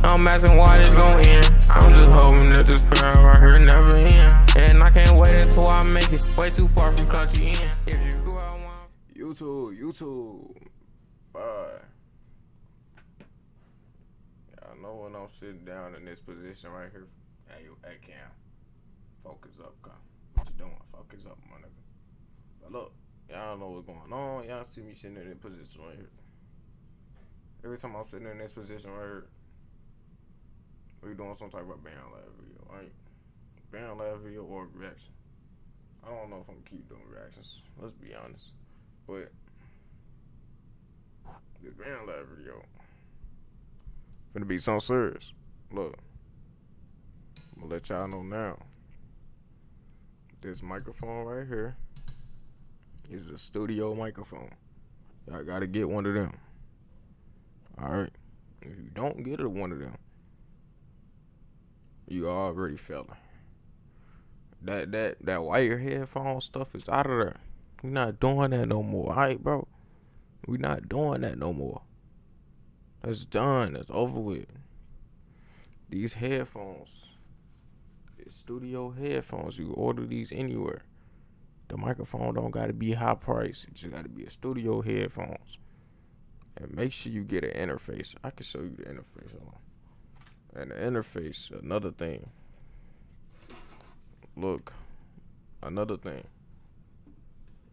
I'm asking why this gon' end. I'm just hoping that this crowd right here never end. And I can't wait until I make it way too far from country inn. If you go out one YouTube, bye. Y'all know when I'm sitting down in this position right here. Hey Cam, focus up, Cam. What you doing? Focus up, my nigga. But look, y'all know what's going on. Y'all see me sitting in this position right here. Every time I'm sitting in this position right here, we doing some type of BANDLAB video, right? BANDLAB video or reaction. I don't know if I'm gonna keep doing reactions. Let's be honest. But this BANDLAB video finna be something serious. Look, I'm gonna let y'all know now. This microphone right here is a studio microphone. Y'all gotta get one of them. Alright. If you don't get one of them, you already failing. That wire headphone stuff is out of there. We not doing that no more. Alright, bro. We not doing that no more. That's done. That's over with. These headphones, it's studio headphones. You order these anywhere. The microphone don't gotta be high price. It just gotta be a studio headphones. And make sure you get an interface. I can show you the interface. Hold on. And the interface, another thing. Look, another thing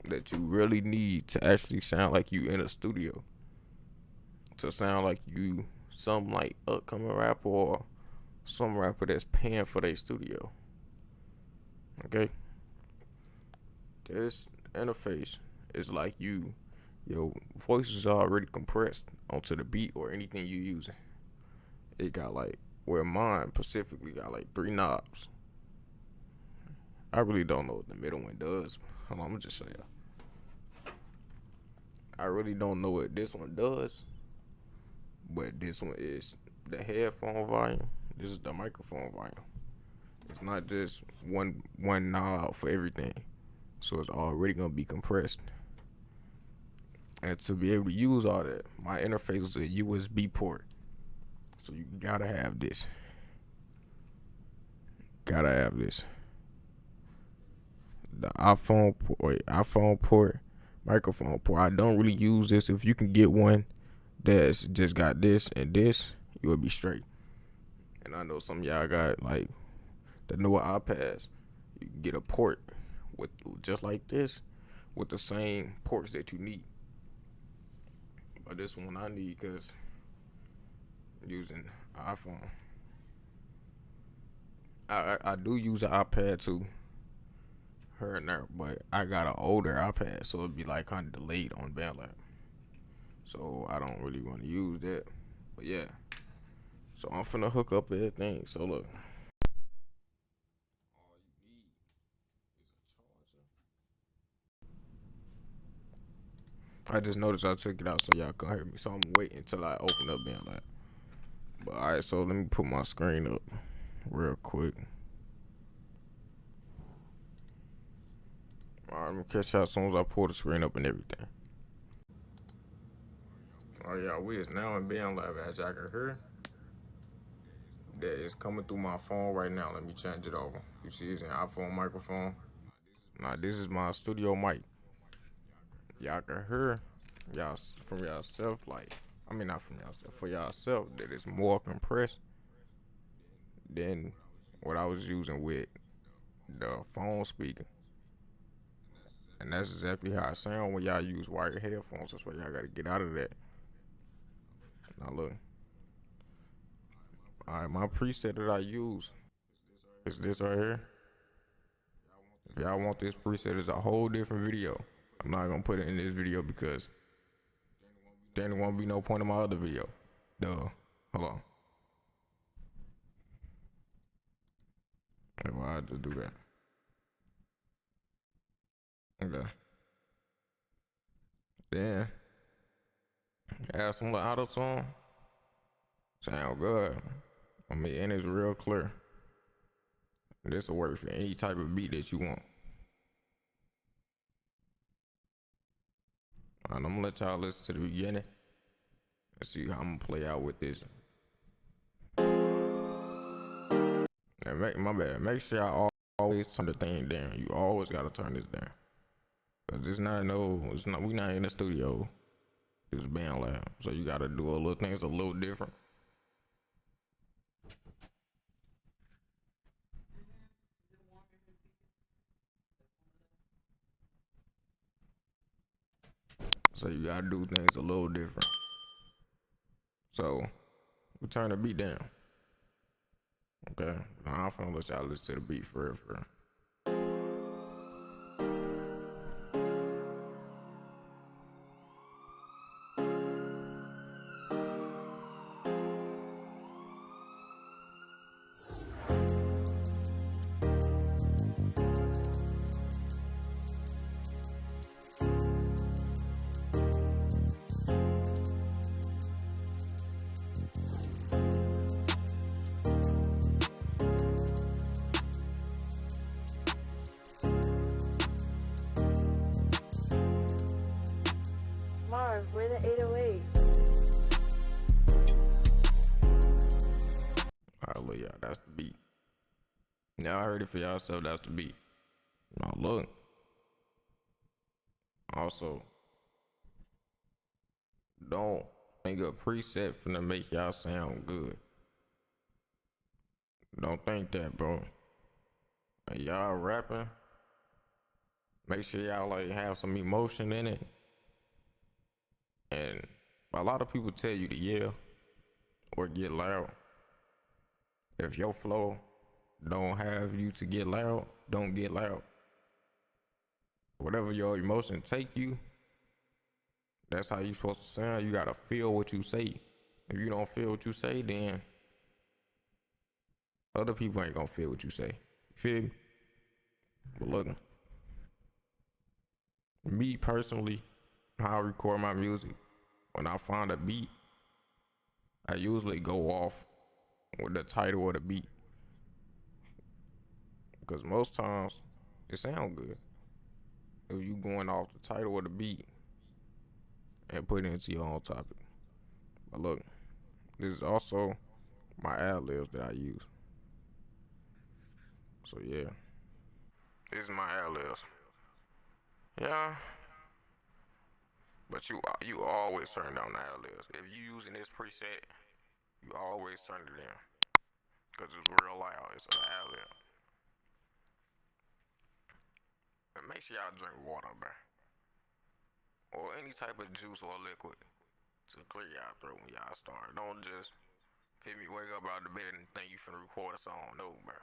that you really need to actually sound like you in a studio. To sound like you some like upcoming rapper or some rapper that's paying for their studio. Okay? This interface is like your voice is already compressed onto the beat or anything you using. It got like, where mine specifically got like 3 knobs. I really don't know what the middle one does. Hold on, I'm gonna just show y'all. I really don't know what this one does, but this one is the headphone volume. This is the microphone volume. It's not just one knob for everything, so it's already gonna be compressed. And to be able to use all that, my interface is a USB port, so you gotta have this. Gotta have this. The iPhone port, microphone port. I don't really use this. If you can get one that's just got this and this, you will be straight. And I know some of y'all got like the newer iPads. You can get a port with just like this, with the same ports that you need. But this one I need because I'm using iPhone. I do use an iPad too, here and there, but I got an older iPad, so it'd be like kind of delayed on BANDLAB. So I don't really want to use that. But yeah. So I'm finna hook up everything. So look. All you need is a charger. I just noticed I took it out so y'all can hear me. So I'm waiting until I open up BANDLAB. But alright, so let me put my screen up real quick. Alright, I'm gonna catch y'all as soon as I pull the screen up and everything. Oh yeah, we is now in BANDLAB, as y'all can hear. That is coming through my phone right now. Let me change it over. You see it's an iPhone microphone. Now this is my studio mic. Y'all can hear y'all from yourself, like, I mean not from yourself, for yourself, that it's more compressed than what I was using with the phone speaker. And that's exactly how I sound when y'all use wired headphones. That's why y'all gotta get out of that. Now look. Alright, my preset that I use is this right here. If y'all want this preset, it's a whole different video. I'm not gonna put it in this video because then there won't be no point in my other video. Duh. Hold on. Okay, well, I'll just do that. Okay. Then add some little auto tune. Sound good. I mean, and it's real clear. This will work for any type of beat that you want. And I'm gonna let y'all listen to the beginning and see how I'm gonna play out with this. And my bad. Make sure I always turn the thing down. You always gotta turn this down. Cause we not in the studio. It's BANDLAB. So you gotta do a little things a little different. So you gotta do things a little different. So we turn the beat down. Okay. Now I'm finna let y'all listen to the beat for real. Where the 808? Alright, look, y'all, that's the beat. Now I heard it for y'all, so that's the beat. Now look. Also, don't think a preset finna make y'all sound good. Don't think that, bro. When y'all rapping, make sure y'all like have some emotion in it. And a lot of people tell you to yell or get loud. If your flow don't have you to get loud, don't get loud. Whatever your emotion take you, that's how you supposed to sound. You gotta feel what you say. If you don't feel what you say, then other people ain't gonna feel what you say. You feel me? But look, me personally, how I record my music, when I find a beat, I usually go off with the title of the beat. Because most times, it sound good. If you going off the title of the beat and put it into your own topic. But look, this is also my ad-libs that I use. So yeah, this is my ad-libs. Yeah. But you always turn down the ad-libs. If you using this preset, you always turn it down. Cause it's real loud, it's an ad-lib. And make sure y'all drink water, bro. Or any type of juice or liquid to clear y'all throat when y'all start. Don't just feel me wake up out of bed and think you finna record a song. No, bro.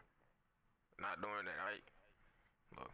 Not doing that, right? Look.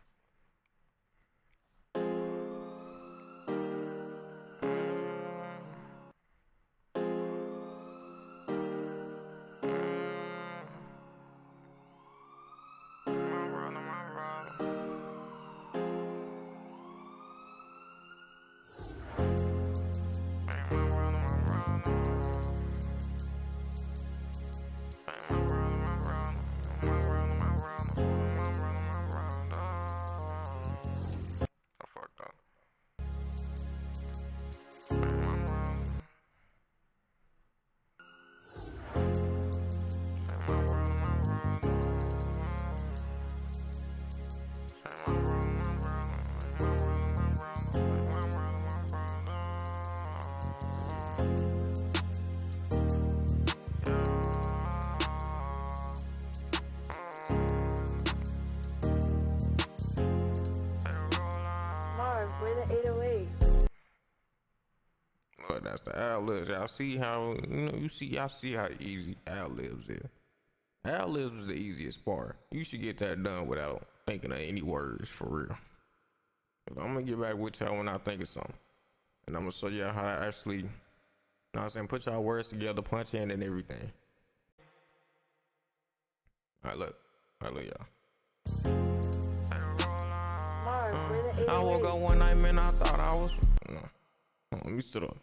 Where the 808? Look, that's the ad-libs. Y'all see how, y'all see how easy ad-libs is. Ad-libs is the easiest part. You should get that done without thinking of any words, for real. I'm gonna get back with y'all when I think of something. And I'm gonna show y'all how to actually, you know what I'm saying, put y'all words together, punch in and everything. Alright, look, y'all. I woke up one night, man, I thought I was, no, let me sit up.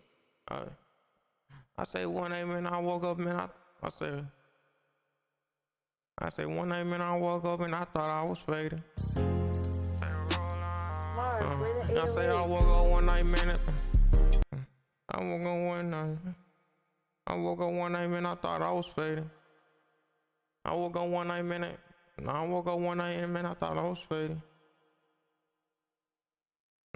I say one night, man, I woke up, man, I say one night, man, I woke up and I thought I was fading. I say I woke up one night, man, I woke up one night, man, I thought I was fading. I woke up one night, man. I woke up one night and man, I thought I was fading.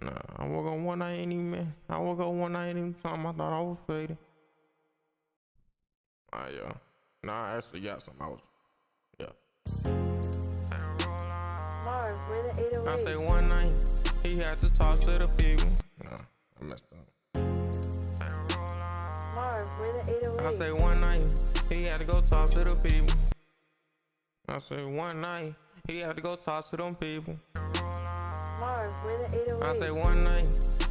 I woke up one night and man, I woke up one night and time I thought I was fading. I actually got some. Marv, where the 808? I say one night he had to talk to the people. I messed up. Marv, where the 808? I say one night he had to go talk to the people. I say one night he had to go talk to them people. Marv, where the 808? I say one night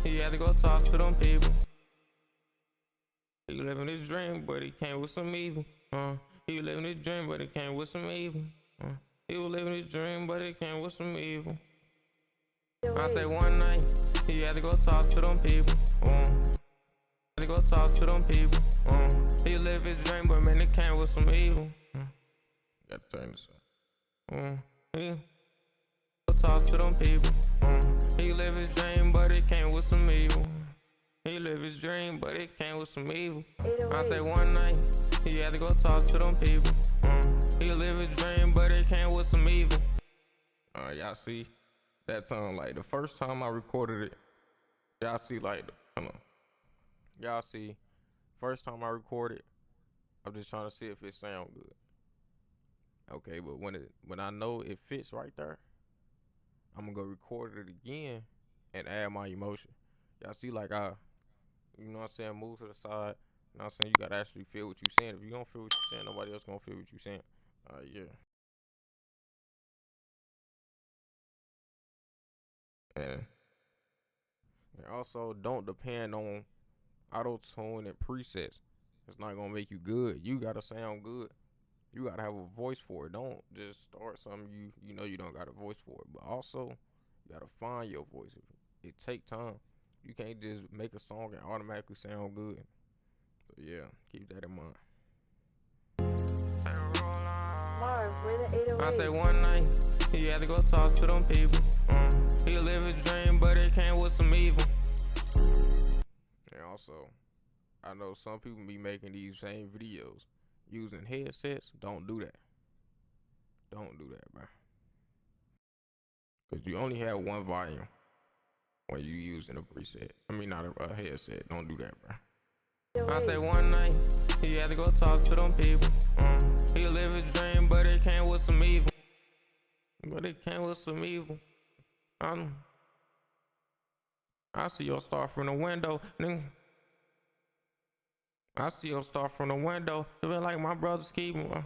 he had to go talk to them people. He living his dream, but he came with some evil. He living his dream, but he came with some evil. He was living his dream, but he came with some evil. I say one night he had to go talk to them people. Had to go talk to them people. He lived his dream, but man, it came with some evil. Gotta turn this up. He go talk to them people. He lived his dream, but it came with some evil. He lived his dream, but it came with some evil. I say one night he had to go talk to them people. He lived his dream, but it came with some evil. Y'all see that time, like the first time I recorded it, y'all see like, y'all see, first time I recorded, I'm just trying to see if it sound good. Okay, but when I know it fits right there, I'm gonna go record it again and add my emotion. Y'all see, like you know what I'm saying, move to the side. You know what I'm saying, you gotta actually feel what you saying. If you don't feel what you saying, nobody else gonna feel what you saying. Yeah. And also, don't depend on auto-tune and presets. It's not gonna make you good. You gotta sound good. You gotta have a voice for it. Don't just start something you know you don't got a voice for it. But also, you gotta find your voice. It take time. You can't just make a song and automatically sound good. So yeah, keep that in mind. Marv, where the 808? I say one night he had to go talk to them people. He lived his dream, but it came with some evil. And also, I know some people be making these same videos using headsets. Don't do that. Don't do that, bro. Cause you only have one volume when you using a preset. I mean, not a headset. Don't do that, bro. I say one night he had to go talk to them people. He lived his dream, but it came with some evil. But it came with some evil. I see your star from the window, nigga. I see your star from the window. It feel like my brother's keeping.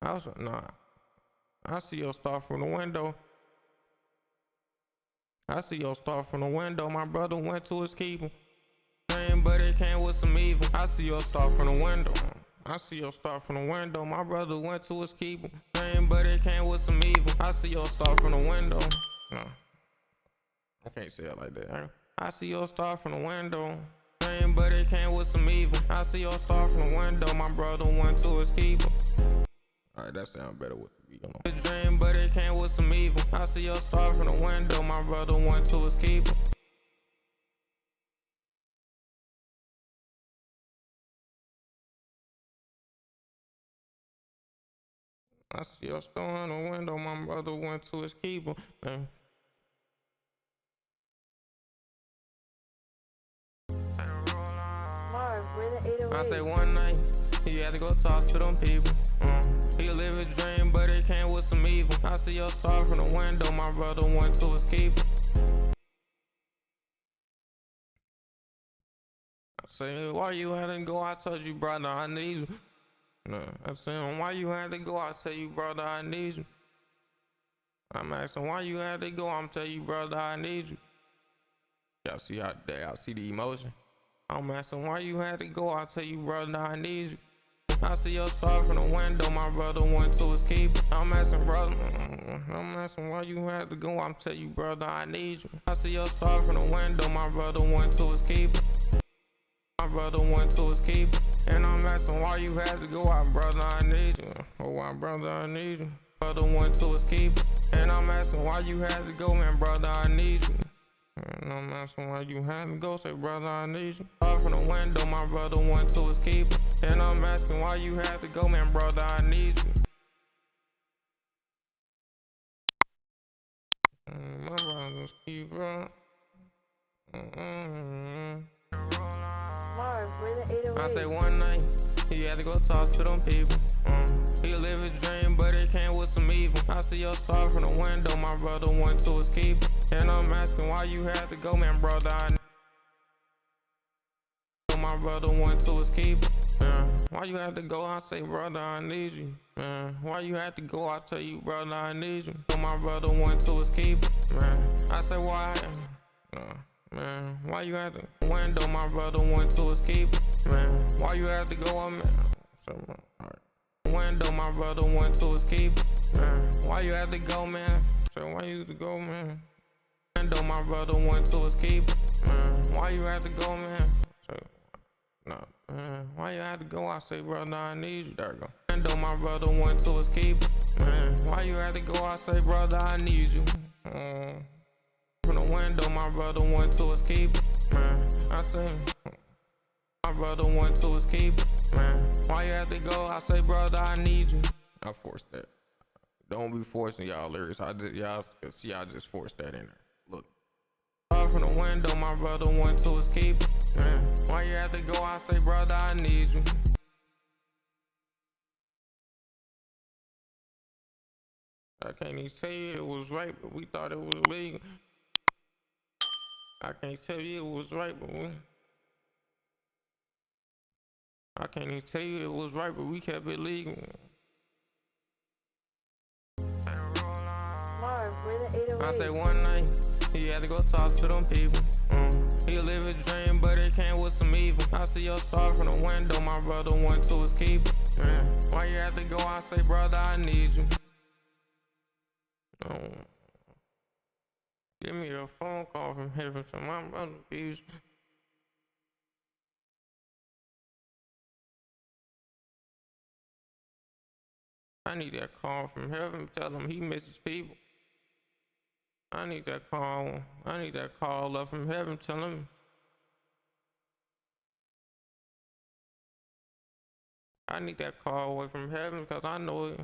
I see your star from the window. I see your star from the window. My brother went to his keeper. But it came with some evil. I see your star from the window. I see your star from the window. My brother went to his keeper. But it came with some evil. I see your star from the window. No, I can't say it like that. I see your star from the window. But it came with some evil. I see your star from the window. My brother went to his keeper. Alright, that sounds better with the beat on. His dream, but it came with some evil. I see your star from the window. My brother went to his keeper. I see your star in the window. My brother went to his keeper. Marv, where the 808? I say one night he had to go talk to them people. He lived his dream, but it came with some evil. I see your star from the window. My brother went to his keeper. I say, why you had to go? I told you, brother, I need you. I said, why you had to go? I tell you, brother, I need you. I'm asking, why you had to go? I'm telling you, brother, I need you. Y'all see how there? Y'all see the emotion? I'm asking, why you had to go? I tell you, brother, I need you. I see your star from the window. My brother went to his keeper. I'm asking, brother. I'm asking, why you had to go? I'm telling you, brother, I need you. I see your star from the window. My brother went to his keeper. My brother went to his keeper. And I'm asking why you had to go out, brother, I need you. Oh, why, brother, I need you. Brother went to his keeper. And I'm asking why you had to go, man, brother, I need you. And I'm asking why you had to go, say, brother, I need you. Off from the window, my brother went to his keeper. And I'm asking why you had to go, man, brother, I need you. My brother's keeper. Marv, where the 808? I say one night, he had to go talk to them people. He live his dream, but it came with some evil. I see your star from the window, my brother went to his keeper. And I'm asking why you had to go, man, brother, I my brother went to his keeper. Why you had to go? I say, brother, I need you. Why you had to go? I tell you, brother, I need you. So my brother went to his keeper. I say, why? Why you had to window? My brother went to his keeper. Why you had to go? Window, my brother went to his keeper. Why you had to go, man? So why you had to go, man? Window, my brother went to his keeper. Why you had to go, man? So, no, why you had to go? I say, brother, I need you. There you go. Window, my brother went to his keeper. Why you had to go? I say, brother, I need you. From the window, my brother went to his keeper. I say, my brother went to his keeper. Why you had to go? I say, brother, I need you. I forced that. Don't be forcing y'all lyrics. Y'all just forced that in there. Look. From the window, my brother went to his keeper. Why you had to go? I say, brother, I need you. I can't even tell you it was right, but we thought it was illegal. I can't tell you it was right, but I can't even tell you it was right, but we kept it legal. Marv, where the 808? I say one night, he had to go talk to them people. He live his dream, but it came with some evil. I see your star from the window, my brother went to his keeper. Why you had to go? I say, brother, I need you. Give me a phone call from heaven, so my brother, please. I need that call from heaven. Tell him he misses people. I need that call. I need that call up from heaven. Tell him. I need that call away from heaven because I know it.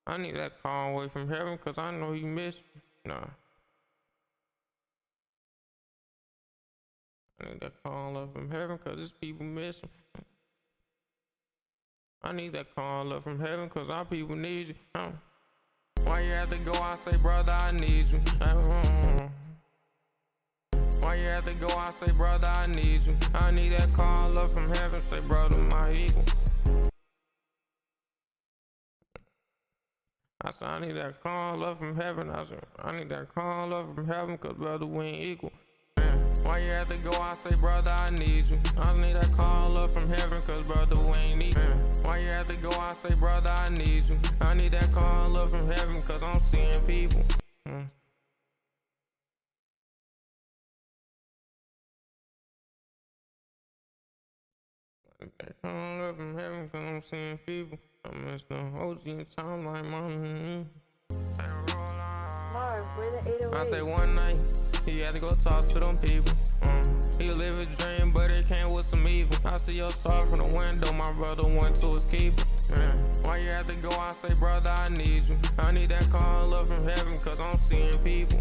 I need that call away from heaven because I know he missed me. Nah. I need that call up from heaven because his people miss him. I need that call up from heaven because our people need you. Why you had to go? I say, brother, I need you. Why you had to go? I say, brother, I need you. I need that call up from heaven. Say, brother, my equal. I said, I need that call up from heaven. I said, I need that call up from heaven because, brother, we ain't equal. Why you had to go? I say, brother, I need you. I need that call up from heaven because, brother, we ain't equal. Why you had to go? I say, brother, I need you. I need that call up from heaven because I'm seeing people. That call up from heaven because I'm seeing people. I missed the OG time like mom. Marv, where the 808? I say one night, he had to go talk to them people. He live his dream, but it came with some evil. I see your star from the window, my brother went to his keeper. Why you had to go? I say, brother, I need you. I need that call up from heaven because I'm seeing people.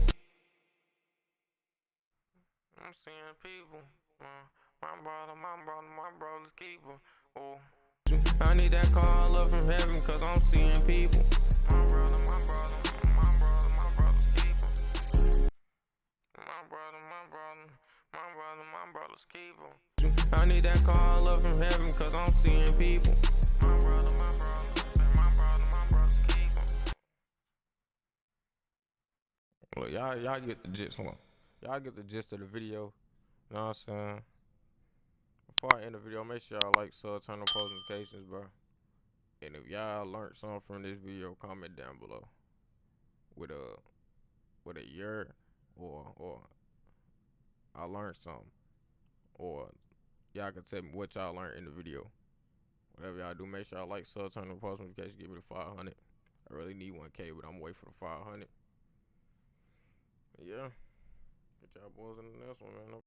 I'm seeing people. My brother's keeper. Oh. I need that call up from heaven because I'm seeing people. My brother's keeper. My brother's keeper. I need that call up from heaven because I'm seeing people. My brother's keeper. Look, y'all get the gist. Hold on. Y'all get the gist of the video. You know what I'm saying? Before I end the video, make sure y'all like, sub, turn on post notifications, bro. And if y'all learned something from this video, comment down below with a year or I learned something, or y'all can tell me what y'all learned in the video. Whatever y'all do, make sure y'all like, sub, turn on post notifications, give me the 500. I really need 1K, but I'm waiting for the 500. Yeah, get y'all boys in the next one, man.